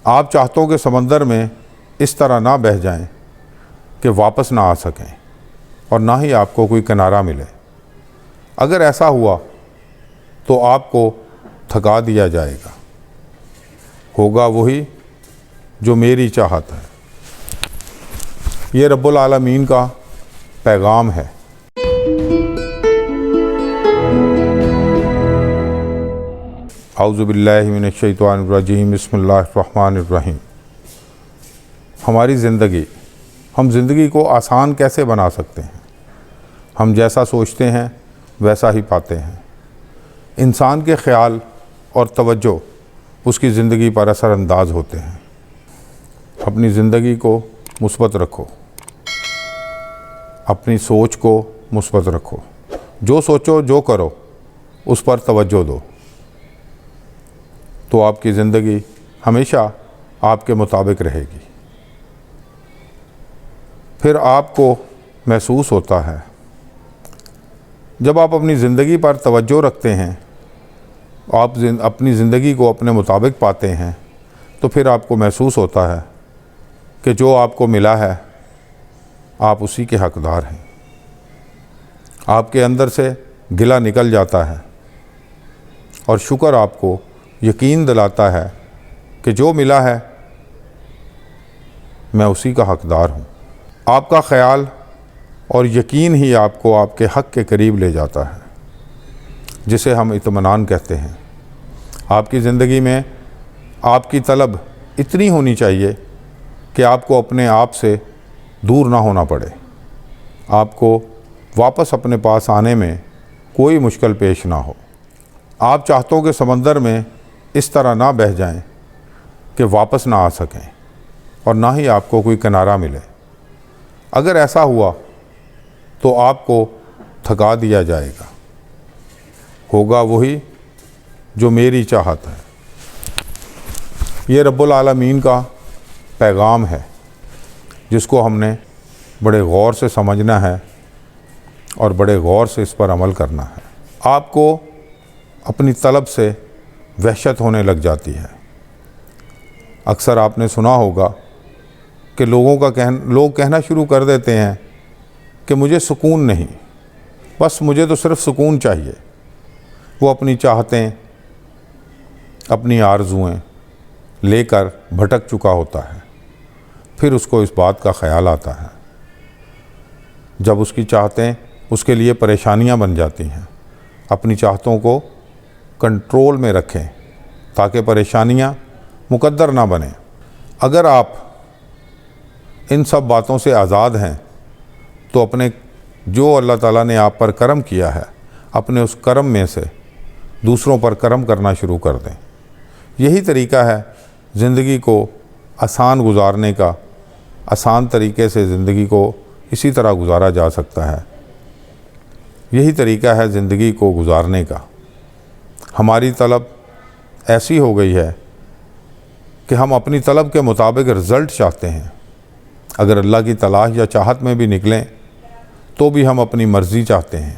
آپ چاہتوں کے سمندر میں اس طرح نہ بہہ جائیں کہ واپس نہ آ سکیں اور نہ ہی آپ کو کوئی کنارہ ملے۔ اگر ایسا ہوا تو آپ کو تھکا دیا جائے گا، ہوگا وہی جو میری چاہت ہے۔ یہ رب العالمین کا پیغام ہے۔ اعوذ باللہ من الشیطان الرجیم، بسم اللہ الرحمن الرحیم۔ ہماری زندگی، ہم زندگی کو آسان کیسے بنا سکتے ہیں؟ ہم جیسا سوچتے ہیں ویسا ہی پاتے ہیں۔ انسان کے خیال اور توجہ اس کی زندگی پر اثر انداز ہوتے ہیں۔ اپنی زندگی کو مثبت رکھو، اپنی سوچ کو مثبت رکھو، جو سوچو جو کرو اس پر توجہ دو، تو آپ کی زندگی ہمیشہ آپ کے مطابق رہے گی۔ پھر آپ کو محسوس ہوتا ہے، جب آپ اپنی زندگی پر توجہ رکھتے ہیں، آپ اپنی زندگی کو اپنے مطابق پاتے ہیں، تو پھر آپ کو محسوس ہوتا ہے کہ جو آپ کو ملا ہے آپ اسی کے حقدار ہیں۔ آپ کے اندر سے گلہ نکل جاتا ہے اور شکر آپ کو یقین دلاتا ہے کہ جو ملا ہے میں اسی کا حقدار ہوں۔ آپ کا خیال اور یقین ہی آپ کو آپ کے حق کے قریب لے جاتا ہے، جسے ہم اطمینان کہتے ہیں۔ آپ کی زندگی میں آپ کی طلب اتنی ہونی چاہیے کہ آپ کو اپنے آپ سے دور نہ ہونا پڑے، آپ کو واپس اپنے پاس آنے میں کوئی مشکل پیش نہ ہو۔ آپ چاہتوں کے سمندر میں اس طرح نہ بہہ جائیں کہ واپس نہ آ سکیں اور نہ ہی آپ کو کوئی کنارہ ملے۔ اگر ایسا ہوا تو آپ کو تھکا دیا جائے گا، ہوگا وہی جو میری چاہت ہے۔ یہ رب العالمین کا پیغام ہے، جس کو ہم نے بڑے غور سے سمجھنا ہے اور بڑے غور سے اس پر عمل کرنا ہے۔ آپ کو اپنی طلب سے وحشت ہونے لگ جاتی ہے۔ اکثر آپ نے سنا ہوگا کہ لوگ کہنا شروع کر دیتے ہیں کہ مجھے سکون نہیں، بس مجھے تو صرف سکون چاہیے۔ وہ اپنی چاہتیں، اپنی آرزوئیں لے کر بھٹک چکا ہوتا ہے، پھر اس کو اس بات کا خیال آتا ہے، جب اس کی چاہتیں اس کے لیے پریشانیاں بن جاتی ہیں۔ اپنی چاہتوں کو کنٹرول میں رکھیں تاکہ پریشانیاں مقدر نہ بنیں۔ اگر آپ ان سب باتوں سے آزاد ہیں تو اپنے جو اللہ تعالیٰ نے آپ پر کرم کیا ہے، اپنے اس کرم میں سے دوسروں پر کرم کرنا شروع کر دیں۔ یہی طریقہ ہے زندگی کو آسان گزارنے کا۔ آسان طریقے سے زندگی کو اسی طرح گزارا جا سکتا ہے۔ یہی طریقہ ہے زندگی کو گزارنے کا۔ ہماری طلب ایسی ہو گئی ہے کہ ہم اپنی طلب کے مطابق رزلٹ چاہتے ہیں۔ اگر اللہ کی تلاش یا چاہت میں بھی نکلیں تو بھی ہم اپنی مرضی چاہتے ہیں۔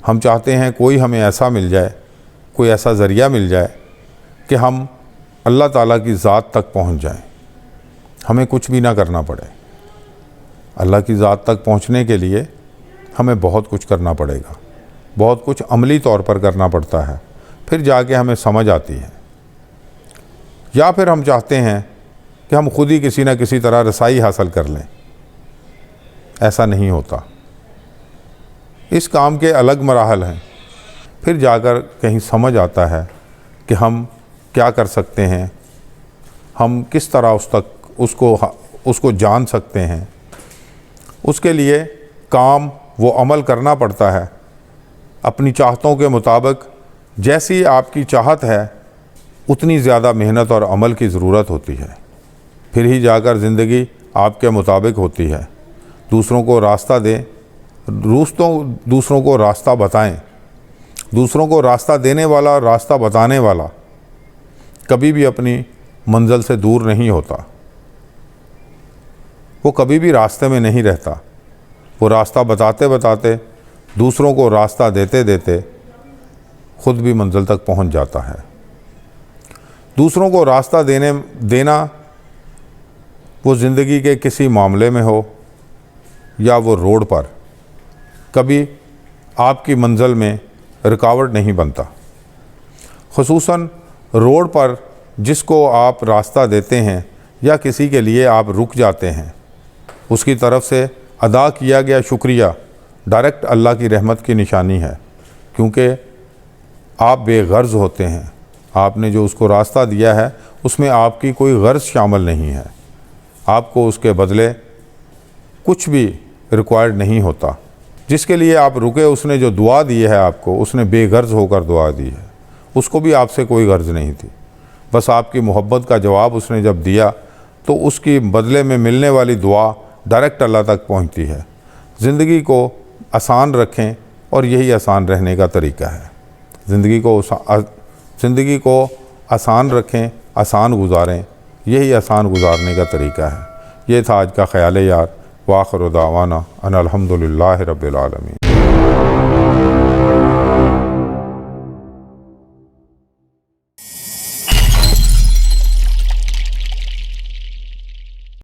ہم چاہتے ہیں کوئی ہمیں ایسا مل جائے، کوئی ایسا ذریعہ مل جائے کہ ہم اللہ تعالیٰ کی ذات تک پہنچ جائیں، ہمیں کچھ بھی نہ کرنا پڑے۔ اللہ کی ذات تک پہنچنے کے لیے ہمیں بہت کچھ کرنا پڑے گا، بہت کچھ عملی طور پر کرنا پڑتا ہے، پھر جا کے ہمیں سمجھ آتی ہے۔ یا پھر ہم چاہتے ہیں کہ ہم خود ہی کسی نہ کسی طرح رسائی حاصل کر لیں۔ ایسا نہیں ہوتا۔ اس کام کے الگ مراحل ہیں، پھر جا کر کہیں سمجھ آتا ہے کہ ہم کیا کر سکتے ہیں، ہم کس طرح اس کو جان سکتے ہیں۔ اس کے لیے کام وہ عمل کرنا پڑتا ہے اپنی چاہتوں کے مطابق۔ جیسی آپ کی چاہت ہے اتنی زیادہ محنت اور عمل کی ضرورت ہوتی ہے، پھر ہی جا کر زندگی آپ کے مطابق ہوتی ہے۔ دوسروں کو راستہ دیں، دوسروں کو راستہ بتائیں۔ دوسروں کو راستہ دینے والا اور راستہ بتانے والا کبھی بھی اپنی منزل سے دور نہیں ہوتا، وہ کبھی بھی راستے میں نہیں رہتا۔ وہ راستہ بتاتے بتاتے، دوسروں کو راستہ دیتے دیتے خود بھی منزل تک پہنچ جاتا ہے۔ دوسروں کو راستہ دینا وہ زندگی کے کسی معاملے میں ہو یا وہ روڈ پر، کبھی آپ کی منزل میں رکاوٹ نہیں بنتا۔ خصوصاً روڈ پر جس کو آپ راستہ دیتے ہیں یا کسی کے لیے آپ رک جاتے ہیں، اس کی طرف سے ادا کیا گیا شکریہ ڈائریکٹ اللہ کی رحمت کی نشانی ہے، کیونکہ آپ بے غرض ہوتے ہیں۔ آپ نے جو اس کو راستہ دیا ہے اس میں آپ کی کوئی غرض شامل نہیں ہے، آپ کو اس کے بدلے کچھ بھی ریکوائرڈ نہیں ہوتا۔ جس کے لیے آپ رکے اس نے جو دعا دی ہے آپ کو، اس نے بے غرض ہو کر دعا دی ہے، اس کو بھی آپ سے کوئی غرض نہیں تھی، بس آپ کی محبت کا جواب اس نے جب دیا تو اس کی بدلے میں ملنے والی دعا ڈائریکٹ اللہ تک پہنچتی ہے۔ زندگی کو آسان رکھیں اور یہی آسان رہنے کا طریقہ ہے۔ زندگی کو آسان رکھیں، آسان گزاریں، یہی آسان گزارنے کا طریقہ ہے۔ یہ تھا آج کا خیال یار۔ وآخر دعوانا ان الحمدللہ رب العالمین۔